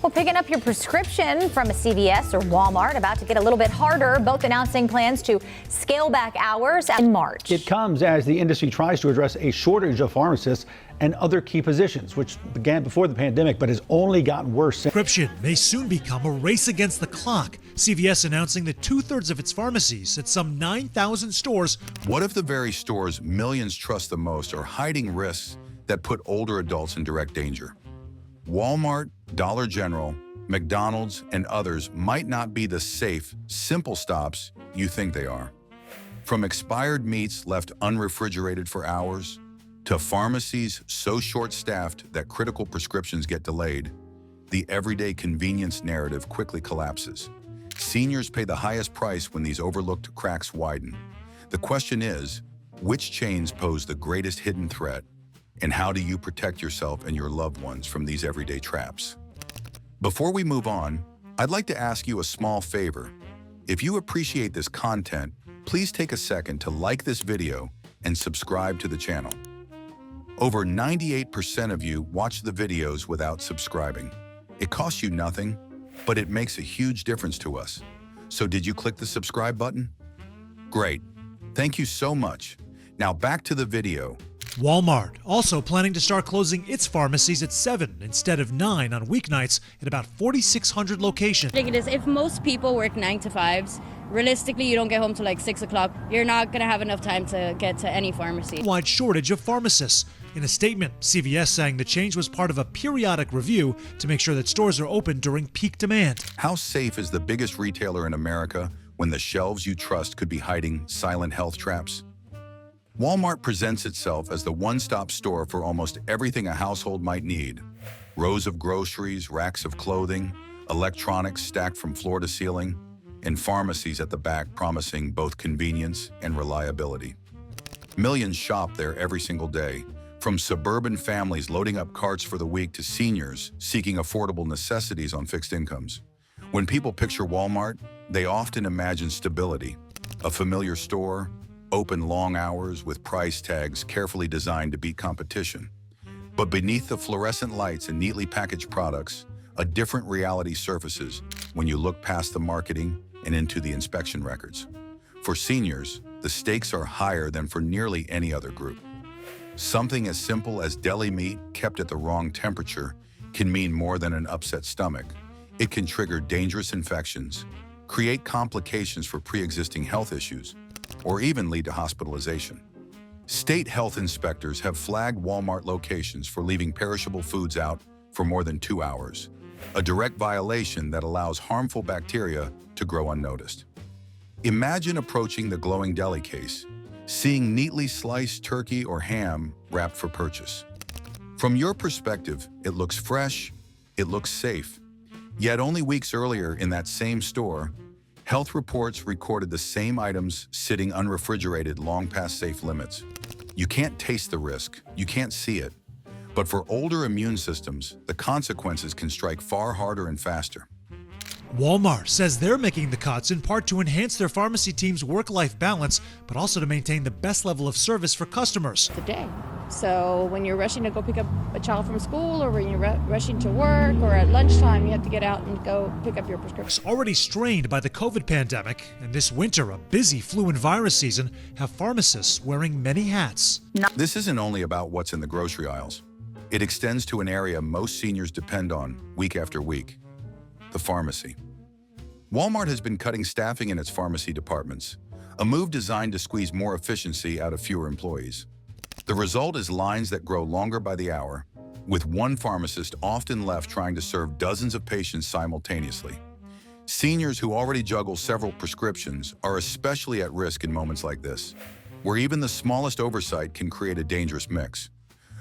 Well, picking up your prescription from a CVS or Walmart about to get a little bit harder, both announcing plans to scale back hours in March. It comes as the industry tries to address a shortage of pharmacists and other key positions, which began before the pandemic but has only gotten worse since. Prescription may soon become a race against the clock. CVS announcing that 2/3 of its pharmacies at some 9,000 stores. What if the very stores millions trust the most are hiding risks that put older adults in direct danger? Walmart, Dollar General, McDonald's, and others might not be the safe, simple stops you think they are. From expired meats left unrefrigerated for hours, to pharmacies so short-staffed that critical prescriptions get delayed, the everyday convenience narrative quickly collapses. Seniors pay the highest price when these overlooked cracks widen. The question is, which chains pose the greatest hidden threat, and how do you protect yourself and your loved ones from these everyday traps? Before we move on, I'd like to ask you a small favor. If you appreciate this content, please take a second to like this video and subscribe to the channel. Over 98% of you watch the videos without subscribing. It costs you nothing, but it makes a huge difference to us. So did you click the subscribe button? Great. Thank you so much. Now back to the video. Walmart also planning to start closing its pharmacies at 7 instead of 9 on weeknights at about 4,600 locations. I think it is, if most people work 9 to 5s, realistically you don't get home till like 6 o'clock, you're not going to have enough time to get to any pharmacy. Wide shortage of pharmacists. In a statement, CVS saying the change was part of a periodic review to make sure that stores are open during peak demand. How safe is the biggest retailer in America when the shelves you trust could be hiding silent health traps? Walmart presents itself as the one-stop store for almost everything a household might need. Rows of groceries, racks of clothing, electronics stacked from floor to ceiling, and pharmacies at the back promising both convenience and reliability. Millions shop there every single day, from suburban families loading up carts for the week to seniors seeking affordable necessities on fixed incomes. When people picture Walmart, they often imagine stability, a familiar store, open long hours with price tags carefully designed to beat competition. But beneath the fluorescent lights and neatly packaged products, a different reality surfaces when you look past the marketing and into the inspection records. For seniors, the stakes are higher than for nearly any other group. Something as simple as deli meat kept at the wrong temperature can mean more than an upset stomach. It can trigger dangerous infections, create complications for pre-existing health issues, or even lead to hospitalization. State health inspectors have flagged Walmart locations for leaving perishable foods out for more than 2 hours, a direct violation that allows harmful bacteria to grow unnoticed. Imagine approaching the glowing deli case, seeing neatly sliced turkey or ham wrapped for purchase. From your perspective, it looks fresh, it looks safe. Yet only weeks earlier in that same store, health reports recorded the same items sitting unrefrigerated long past safe limits. You can't taste the risk, you can't see it. But for older immune systems, the consequences can strike far harder and faster. Walmart says they're making the cuts in part to enhance their pharmacy team's work-life balance, but also to maintain the best level of service for customers. Today. So when you're rushing to go pick up a child from school, or when you're rushing to work, or at lunchtime, you have to get out and go pick up your prescription. Already strained by the COVID pandemic, and this winter a busy flu and virus season, have pharmacists wearing many hats. This isn't only about what's in the grocery aisles. It extends to an area most seniors depend on week after week: the pharmacy. Walmart has been cutting staffing in its pharmacy departments, a move designed to squeeze more efficiency out of fewer employees. The result is lines that grow longer by the hour, with one pharmacist often left trying to serve dozens of patients simultaneously. Seniors who already juggle several prescriptions are especially at risk in moments like this, where even the smallest oversight can create a dangerous mix.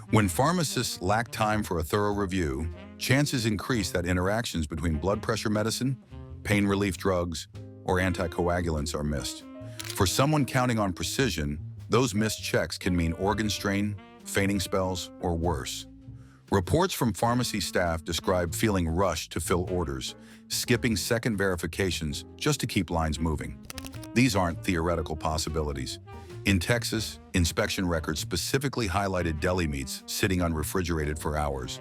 When pharmacists lack time for a thorough review, chances increase that interactions between blood pressure medicine, pain relief drugs, or anticoagulants are missed. For someone counting on precision, those missed checks can mean organ strain, fainting spells, or worse. Reports from pharmacy staff describe feeling rushed to fill orders, skipping second verifications just to keep lines moving. These aren't theoretical possibilities. In Texas, inspection records specifically highlighted deli meats sitting unrefrigerated for hours.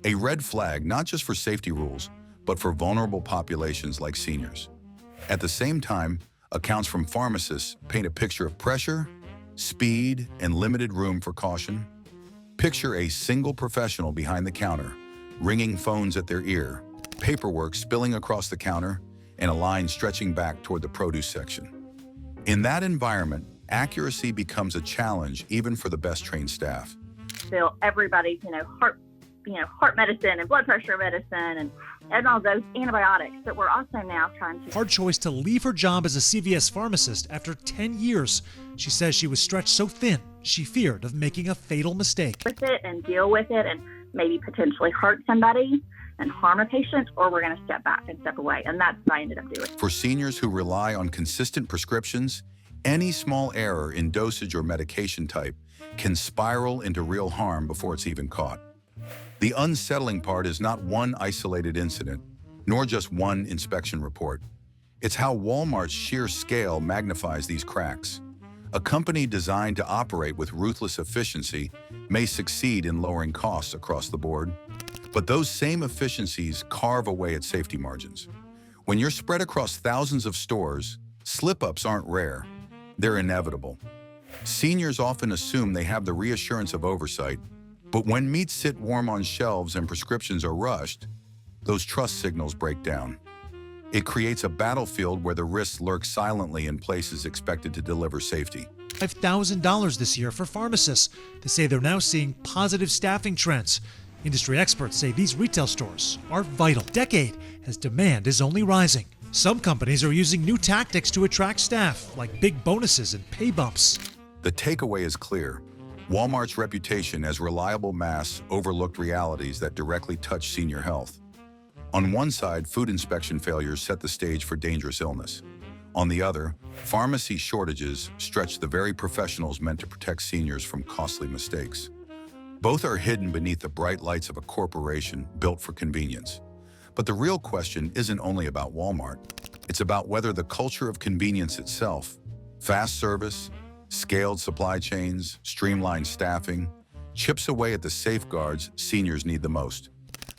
A red flag not just for safety rules, but for vulnerable populations like seniors. At the same time, accounts from pharmacists paint a picture of pressure, speed, and limited room for caution. Picture a single professional behind the counter, ringing phones at their ear, paperwork spilling across the counter, and a line stretching back toward the produce section. In that environment, accuracy becomes a challenge even for the best trained staff. Fill everybody's, heart medicine and blood pressure medicine and all those antibiotics that we're also now trying to. Hard choice to leave her job as a CVS pharmacist after 10 years. She says she was stretched so thin, she feared of making a fatal mistake. With it and deal with it and maybe potentially hurt somebody and harm a patient, or we're going to step back and step away. And that's what I ended up doing. For seniors who rely on consistent prescriptions, any small error in dosage or medication type can spiral into real harm before it's even caught. The unsettling part is not one isolated incident, nor just one inspection report. It's how Walmart's sheer scale magnifies these cracks. A company designed to operate with ruthless efficiency may succeed in lowering costs across the board, but those same efficiencies carve away at safety margins. When you're spread across thousands of stores, slip-ups aren't rare. They're inevitable. Seniors often assume they have the reassurance of oversight, but when meats sit warm on shelves and prescriptions are rushed, those trust signals break down. It creates a battlefield where the risks lurk silently in places expected to deliver safety. $5,000 this year for pharmacists. They say they're now seeing positive staffing trends. Industry experts say these retail stores are vital. Decade as demand is only rising. Some companies are using new tactics to attract staff, like big bonuses and pay bumps. The takeaway is clear. Walmart's reputation as reliable mass overlooked realities that directly touch senior health. On one side, food inspection failures set the stage for dangerous illness. On the other, pharmacy shortages stretch the very professionals meant to protect seniors from costly mistakes. Both are hidden beneath the bright lights of a corporation built for convenience. But the real question isn't only about Walmart. It's about whether the culture of convenience itself, fast service, scaled supply chains, streamlined staffing, chips away at the safeguards seniors need the most.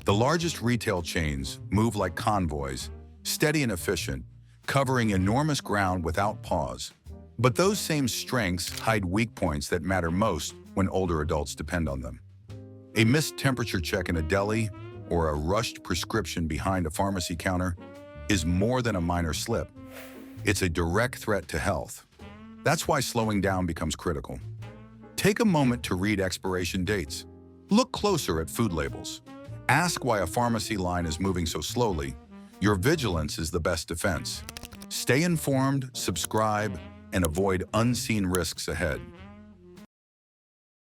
The largest retail chains move like convoys, steady and efficient, covering enormous ground without pause. But those same strengths hide weak points that matter most when older adults depend on them. A missed temperature check in a deli or a rushed prescription behind a pharmacy counter is more than a minor slip. It's a direct threat to health. That's why slowing down becomes critical. Take a moment to read expiration dates. Look closer at food labels. Ask why a pharmacy line is moving so slowly. Your vigilance is the best defense. Stay informed, subscribe, and avoid unseen risks ahead.